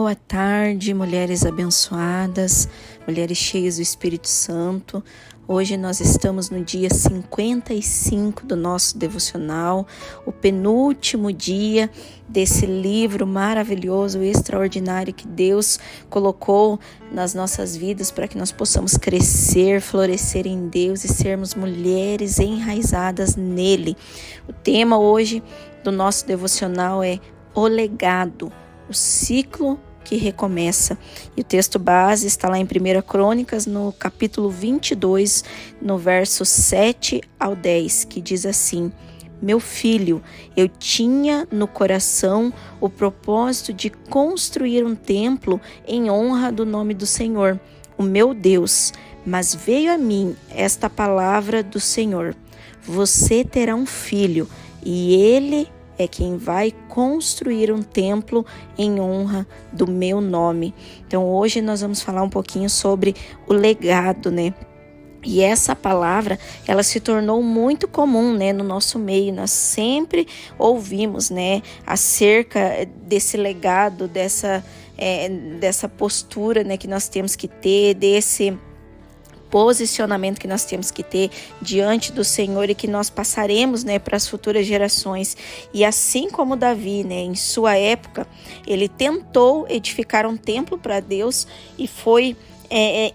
Boa tarde, mulheres abençoadas, mulheres cheias do Espírito Santo. Hoje nós estamos no dia 55 do nosso devocional, o penúltimo dia desse livro maravilhoso e extraordinário que Deus colocou nas nossas vidas para que nós possamos crescer, florescer em Deus e sermos mulheres enraizadas nele. O tema hoje do nosso devocional é o legado, o ciclo que recomeça. E o texto base está lá em 1 Crônicas, no capítulo 22, no verso 7 ao 10, que diz assim: Meu filho, eu tinha no coração o propósito de construir um templo em honra do nome do Senhor, o meu Deus, mas veio a mim esta palavra do Senhor: Você terá um filho, e ele é quem vai construir um templo em honra do meu nome. Então hoje nós vamos falar um pouquinho sobre o legado, né? E essa palavra, ela se tornou muito comum, né, no nosso meio. Nós sempre ouvimos, né, acerca desse legado, dessa postura, né, que nós temos que ter, desse posicionamento que nós temos que ter diante do Senhor e que nós passaremos, né, para as futuras gerações. E assim como Davi, né, em sua época, ele tentou edificar um templo para Deus e foi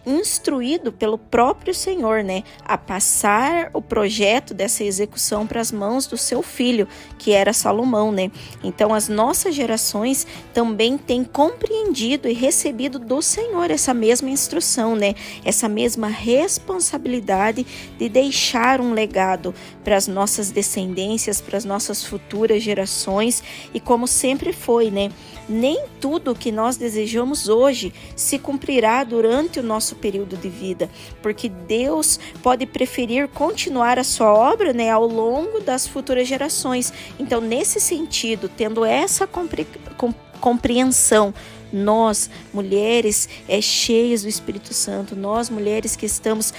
instruído pelo próprio Senhor, né, a passar o projeto dessa execução para as mãos do seu filho, que era Salomão, né? Então as nossas gerações também têm compreendido e recebido do Senhor essa mesma instrução, né? Essa mesma responsabilidade de deixar um legado para as nossas descendências, para as nossas futuras gerações. E como sempre foi, né? Nem tudo que nós desejamos hoje se cumprirá durante o nosso período de vida, porque Deus pode preferir continuar a sua obra, né, ao longo das futuras gerações. Então, nesse sentido, tendo essa compreensão, nós, mulheres cheias do Espírito Santo, nós, mulheres que estamos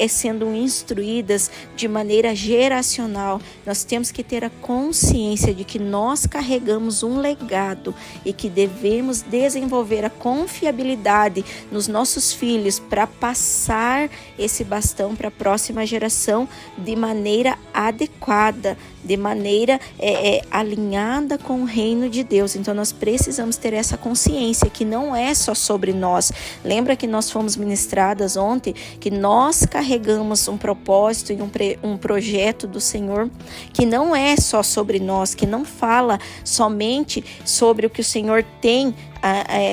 sendo instruídas de maneira geracional, nós temos que ter a consciência de que nós carregamos um legado e que devemos desenvolver a confiabilidade nos nossos filhos para passar esse bastão para a próxima geração de maneira adequada, de maneira alinhada com o reino de Deus. Então nós precisamos ter essa consciência que não é só sobre nós. Lembra que nós fomos ministradas ontem que nós carregamos um propósito e um projeto do Senhor que não é só sobre nós, que não fala somente sobre o que o Senhor tem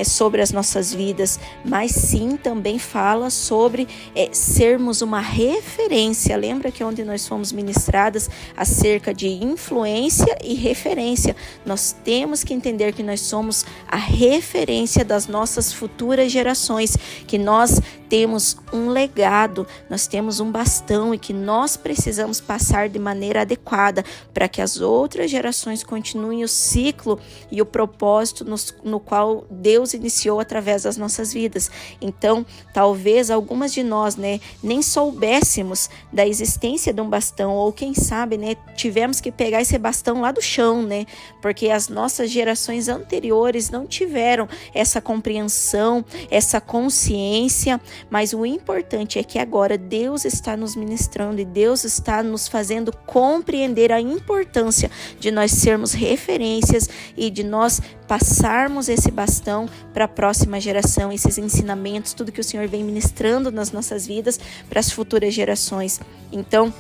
sobre as nossas vidas, mas sim também fala sobre sermos uma referência. Lembra que onde nós fomos ministradas acerca de influência e referência, nós temos que entender que nós somos a referência das nossas futuras gerações, que nós temos um legado, nós temos um bastão e que nós precisamos passar de maneira adequada para que as outras gerações continuem o ciclo e o propósito no qual Deus iniciou através das nossas vidas. Então, talvez algumas de nós, né, nem soubéssemos da existência de um bastão, ou quem sabe, né, tivemos que pegar esse bastão lá do chão, né, porque as nossas gerações anteriores não tiveram essa compreensão, essa consciência. Mas o importante é que agora Deus está nos ministrando e Deus está nos fazendo compreender a importância de nós sermos referências e de nós passarmos esse bastão para a próxima geração, esses ensinamentos, tudo que o Senhor vem ministrando nas nossas vidas para as futuras gerações. Então,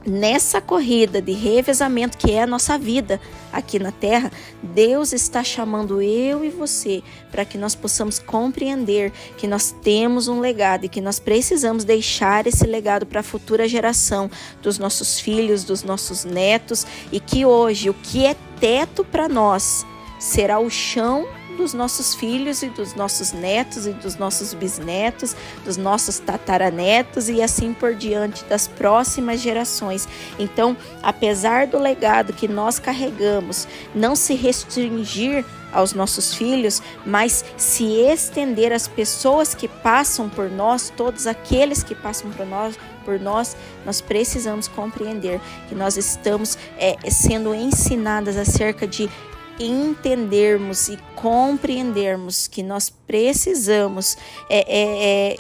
nessa corrida de revezamento que é a nossa vida aqui na terra, Deus está chamando eu e você para que nós possamos compreender que nós temos um legado e que nós precisamos deixar esse legado para a futura geração dos nossos filhos, dos nossos netos, e que hoje o que é teto para nós será o chão dos nossos filhos e dos nossos netos e dos nossos bisnetos, dos nossos tataranetos e assim por diante, das próximas gerações. Então, apesar do legado que nós carregamos não se restringir aos nossos filhos, mas se estender às pessoas que passam por nós, todos aqueles que passam por nós, nós precisamos compreender que nós estamos sendo ensinadas acerca de entendermos e compreendermos que nós precisamos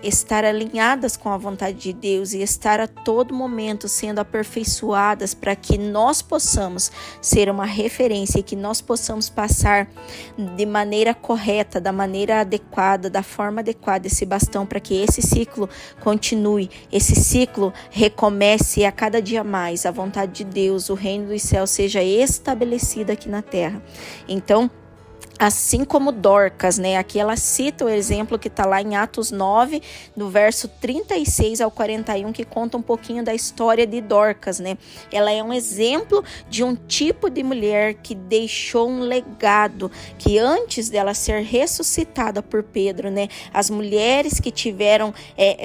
estar alinhadas com a vontade de Deus e estar a todo momento sendo aperfeiçoadas para que nós possamos ser uma referência e que nós possamos passar de maneira correta, da maneira adequada, da forma adequada esse bastão para que esse ciclo continue, esse ciclo recomece a cada dia mais, a vontade de Deus, o reino dos céus seja estabelecido aqui na terra. Então, assim como Dorcas, né? Aqui ela cita o exemplo que está lá em Atos 9, do verso 36 ao 41, que conta um pouquinho da história de Dorcas, né? Ela é um exemplo de um tipo de mulher que deixou um legado, que antes dela ser ressuscitada por Pedro, né? As mulheres que tiveram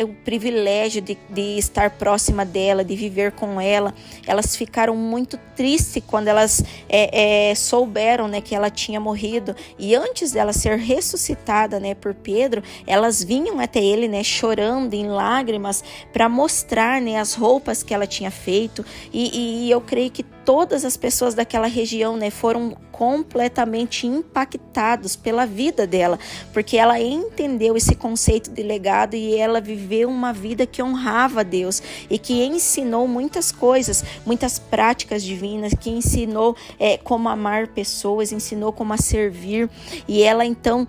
o privilégio de estar próxima dela, de viver com ela, elas ficaram muito tristes quando elas souberam, né, que ela tinha morrido. E antes dela ser ressuscitada, né, por Pedro, elas vinham até ele, né, chorando em lágrimas para mostrar, né, as roupas que ela tinha feito. E eu creio que todas as pessoas daquela região, né, foram completamente impactados pela vida dela, porque ela entendeu esse conceito de legado e ela viveu uma vida que honrava a Deus e que ensinou muitas coisas, muitas práticas divinas, que ensinou como amar pessoas, ensinou como a servir. E ela então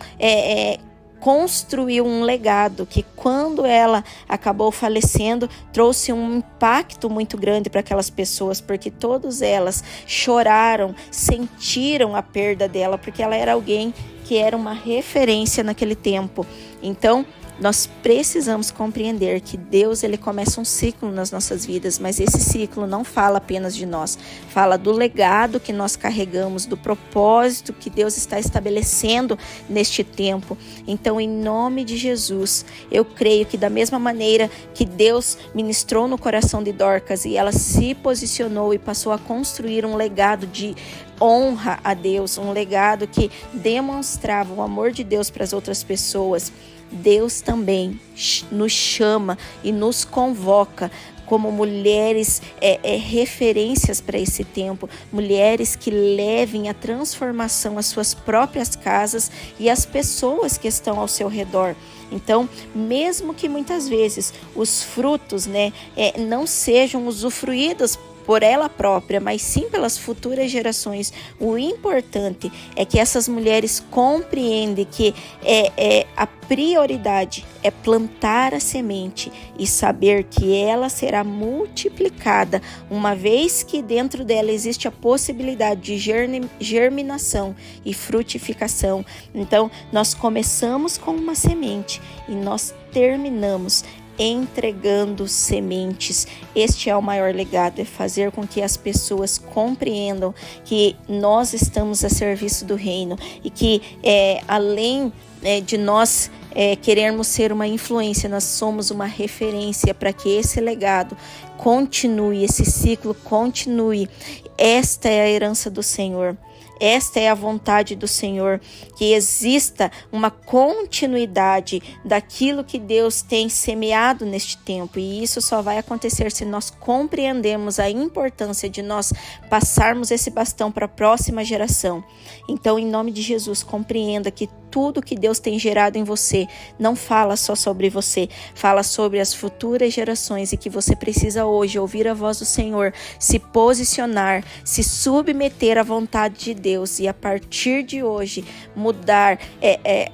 construiu um legado que, quando ela acabou falecendo, trouxe um impacto muito grande para aquelas pessoas, porque todas elas choraram, sentiram a perda dela, porque ela era alguém que era uma referência naquele tempo. Então, nós precisamos compreender que Deus, ele começa um ciclo nas nossas vidas, mas esse ciclo não fala apenas de nós, fala do legado que nós carregamos, do propósito que Deus está estabelecendo neste tempo. Então, em nome de Jesus, eu creio que da mesma maneira que Deus ministrou no coração de Dorcas e ela se posicionou e passou a construir um legado de honra a Deus, um legado que demonstrava o amor de Deus para as outras pessoas, Deus também nos chama e nos convoca como mulheres referências para esse tempo, mulheres que levem a transformação às suas próprias casas e às pessoas que estão ao seu redor. Então, mesmo que muitas vezes os frutos, né, não sejam usufruídos por ela própria, mas sim pelas futuras gerações, o importante é que essas mulheres compreendem que a prioridade é plantar a semente e saber que ela será multiplicada, uma vez que dentro dela existe a possibilidade de germinação e frutificação. Então, nós começamos com uma semente e nós terminamos entregando sementes. Este é o maior legado, é fazer com que as pessoas compreendam que nós estamos a serviço do reino e que além de nós querermos ser uma influência, nós somos uma referência para que esse legado continue, esse ciclo continue. Esta é a herança do Senhor. Esta é a vontade do Senhor, que exista uma continuidade daquilo que Deus tem semeado neste tempo. E isso só vai acontecer se nós compreendemos a importância de nós passarmos esse bastão para a próxima geração. Então, em nome de Jesus, compreenda que tudo que Deus tem gerado em você não fala só sobre você, fala sobre as futuras gerações e que você precisa hoje ouvir a voz do Senhor, se posicionar, se submeter à vontade de Deus e a partir de hoje mudar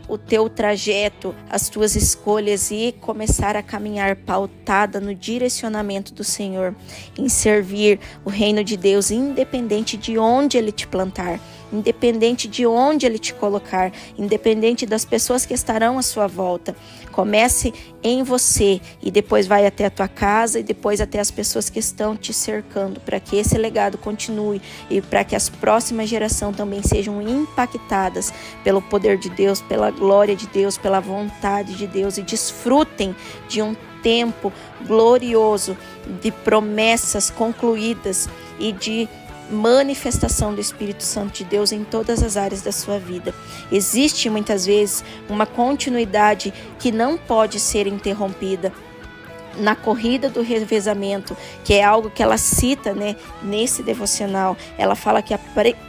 o teu trajeto, as tuas escolhas e começar a caminhar pautada no direcionamento do Senhor, em servir o reino de Deus, independente de onde Ele te plantar, independente de onde Ele te colocar, independente das pessoas que estarão à sua volta. Comece em você e depois vai até a tua casa e depois até as pessoas que estão te cercando, para que esse legado continue e para que as próximas gerações também sejam impactadas pelo poder de Deus, pela glória de Deus, pela vontade de Deus e desfrutem de um tempo glorioso de promessas concluídas e de manifestação do Espírito Santo de Deus em todas as áreas da sua vida. Existe muitas vezes uma continuidade que não pode ser interrompida. na corrida do revezamento, que é algo que ela cita, né, nesse devocional. Ela fala que a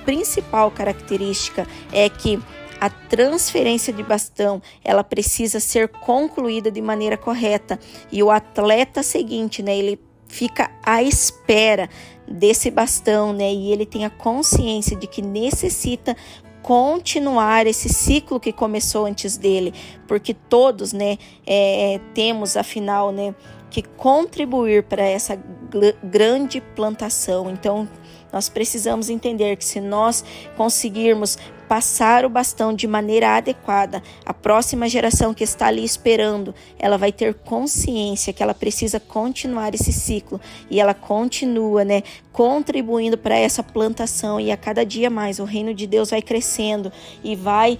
principal característica é que a transferência de bastão, ela precisa ser concluída de maneira correta. E o atleta seguinte, né, ele fica à espera desse bastão, né, e ele tem a consciência de que necessita continuar esse ciclo que começou antes dele, porque todos, né, temos afinal, né, que contribuir para essa grande plantação. Então, nós precisamos entender que se nós conseguirmos passar o bastão de maneira adequada, a próxima geração que está ali esperando, ela vai ter consciência que ela precisa continuar esse ciclo, e ela continua, né, contribuindo para essa plantação, e a cada dia mais o reino de Deus vai crescendo e vai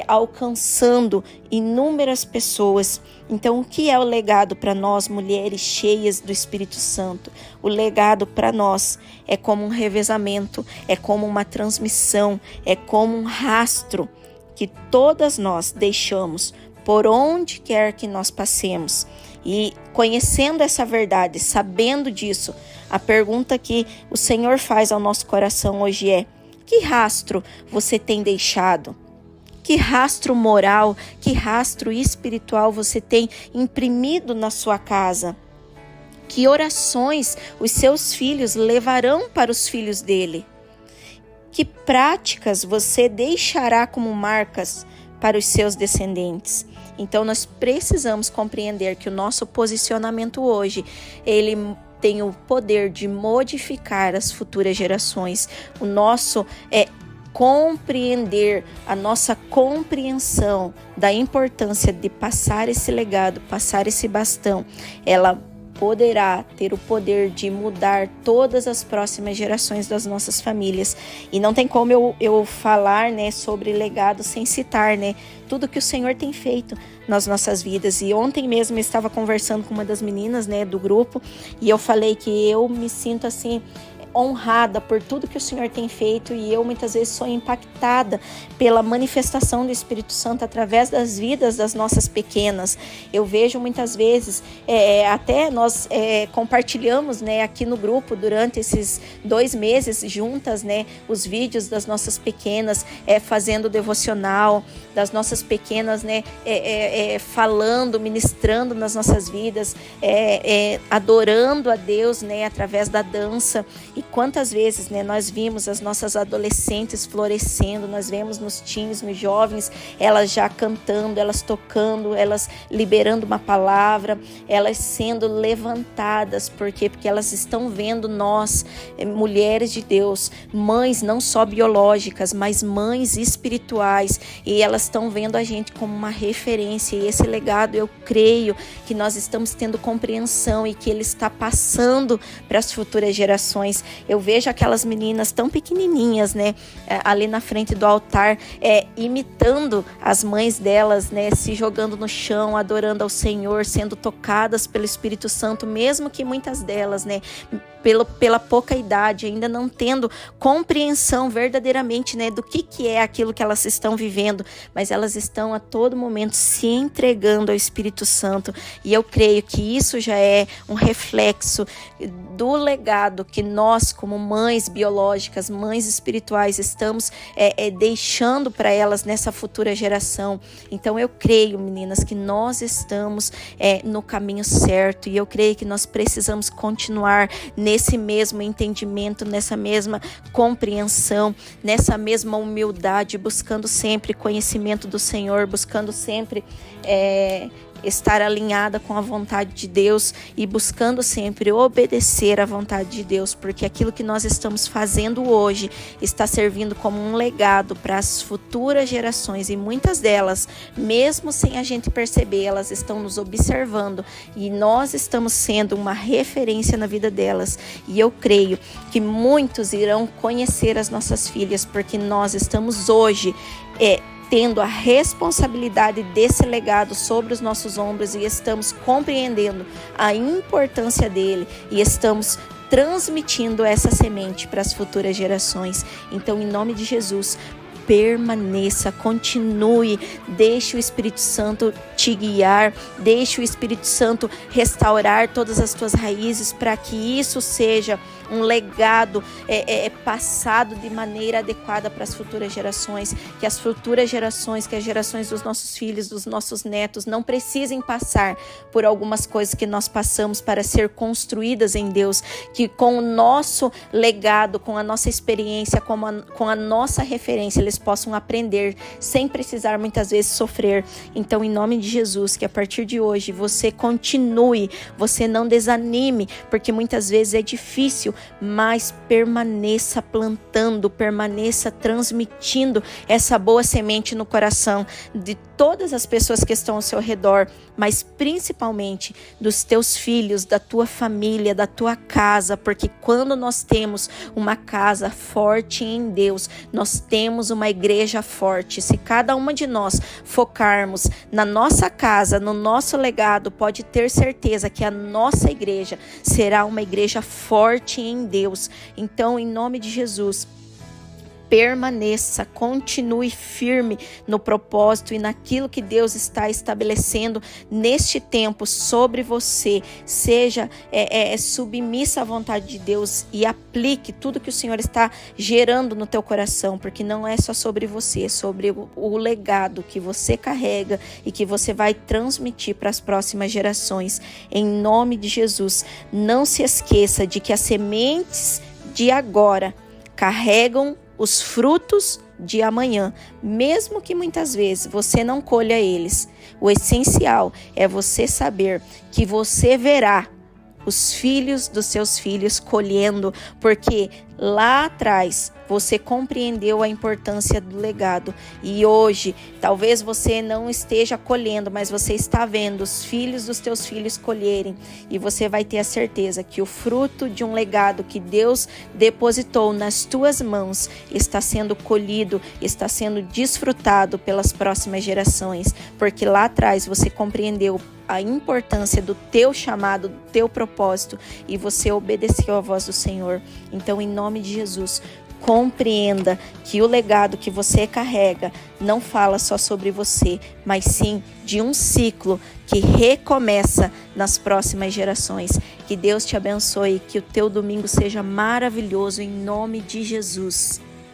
alcançando inúmeras pessoas. Então, o que é o legado para nós, mulheres cheias do Espírito Santo? O legado para nós é como um revezamento, é como uma transmissão, é como um rastro que todas nós deixamos por onde quer que nós passemos. E conhecendo essa verdade, sabendo disso, a pergunta que o Senhor faz ao nosso coração hoje é: que rastro você tem deixado? Que rastro moral, que rastro espiritual você tem imprimido na sua casa? Que orações os seus filhos levarão para os filhos dele? Que práticas você deixará como marcas para os seus descendentes? Então nós precisamos compreender que o nosso posicionamento hoje, ele tem o poder de modificar as futuras gerações. O nosso compreender, a nossa compreensão da importância de passar esse legado, passar esse bastão, ela poderá ter o poder de mudar todas as próximas gerações das nossas famílias. E não tem como eu falar, né, sobre legado sem citar, né, tudo que o Senhor tem feito nas nossas vidas. E ontem mesmo eu estava conversando com uma das meninas, né, do grupo, e eu falei que eu me sinto assim honrada por tudo que o Senhor tem feito, e eu muitas vezes sou impactada pela manifestação do Espírito Santo através das vidas das nossas pequenas. Eu vejo muitas vezes, até nós compartilhamos, né, aqui no grupo durante esses 2 meses juntas, né, os vídeos das nossas pequenas fazendo devocional, das nossas pequenas, né, falando, ministrando nas nossas vidas, adorando a Deus, né, através da dança. E quantas vezes, né, nós vimos as nossas adolescentes florescendo, nós vemos nos teens, nos jovens, elas já cantando, elas tocando, elas liberando uma palavra, elas sendo levantadas. Por quê? Porque elas estão vendo nós, mulheres de Deus, mães não só biológicas, mas mães espirituais, e elas estão vendo a gente como uma referência. E esse legado, eu creio que nós estamos tendo compreensão e que ele está passando para as futuras gerações. Eu vejo aquelas meninas tão pequenininhas, né, ali na frente do altar, imitando as mães delas, né, se jogando no chão, adorando ao Senhor, sendo tocadas pelo Espírito Santo, mesmo que muitas delas, né, pela pouca idade, ainda não tendo compreensão verdadeiramente, né, do que é aquilo que elas estão vivendo, mas elas estão a todo momento se entregando ao Espírito Santo. E eu creio que isso já é um reflexo do legado que nós, como mães biológicas, mães espirituais, estamos deixando para elas nessa futura geração. Então eu creio, meninas, que nós estamos no caminho certo, e eu creio que nós precisamos continuar nesse mesmo entendimento, nessa mesma compreensão, nessa mesma humildade, buscando sempre conhecimento do Senhor, buscando sempre estar alinhada com a vontade de Deus e buscando sempre obedecer à vontade de Deus, porque aquilo que nós estamos fazendo hoje está servindo como um legado para as futuras gerações, e muitas delas, mesmo sem a gente perceber, elas estão nos observando e nós estamos sendo uma referência na vida delas. E eu creio que muitos irão conhecer as nossas filhas, porque nós estamos hoje tendo a responsabilidade desse legado sobre os nossos ombros, e estamos compreendendo a importância dele, e estamos transmitindo essa semente para as futuras gerações. Então, em nome de Jesus, permaneça, continue, deixe o Espírito Santo te guiar, deixe o Espírito Santo restaurar todas as tuas raízes para que isso seja um legado passado de maneira adequada para as futuras gerações, que as futuras gerações, que as gerações dos nossos filhos, dos nossos netos não precisem passar por algumas coisas que nós passamos para ser construídas em Deus, que com o nosso legado, com a nossa experiência, com a nossa referência, eles possam aprender sem precisar muitas vezes sofrer. Então, em nome de Jesus, que a partir de hoje você continue, você não desanime, porque muitas vezes é difícil, mas permaneça plantando, permaneça transmitindo essa boa semente no coração de todas as pessoas que estão ao seu redor, mas principalmente dos teus filhos, da tua família, da tua casa, porque quando nós temos uma casa forte em Deus, nós temos uma igreja forte. Se cada uma de nós focarmos na nossa casa, no nosso legado, pode ter certeza que a nossa igreja será uma igreja forte em Deus. Então, em nome de Jesus, permaneça, continue firme no propósito e naquilo que Deus está estabelecendo neste tempo sobre você. Seja submissa à vontade de Deus e aplique tudo que o Senhor está gerando no teu coração, porque não é só sobre você, é sobre o legado que você carrega e que você vai transmitir para as próximas gerações. Em nome de Jesus, não se esqueça de que as sementes de agora carregam os frutos de amanhã, mesmo que muitas vezes você não colha eles. O essencial é você saber que você verá os filhos dos seus filhos colhendo, porque lá atrás você compreendeu a importância do legado e hoje talvez você não esteja colhendo, mas você está vendo os filhos dos teus filhos colherem e você vai ter a certeza que o fruto de um legado que Deus depositou nas tuas mãos está sendo colhido, está sendo desfrutado pelas próximas gerações, porque lá atrás você compreendeu a importância do teu chamado, do teu propósito e você obedeceu à voz do Senhor. Então, em nome de Jesus, compreenda que o legado que você carrega não fala só sobre você, mas sim de um ciclo que recomeça nas próximas gerações. Que Deus te abençoe, que o teu domingo seja maravilhoso em nome de Jesus.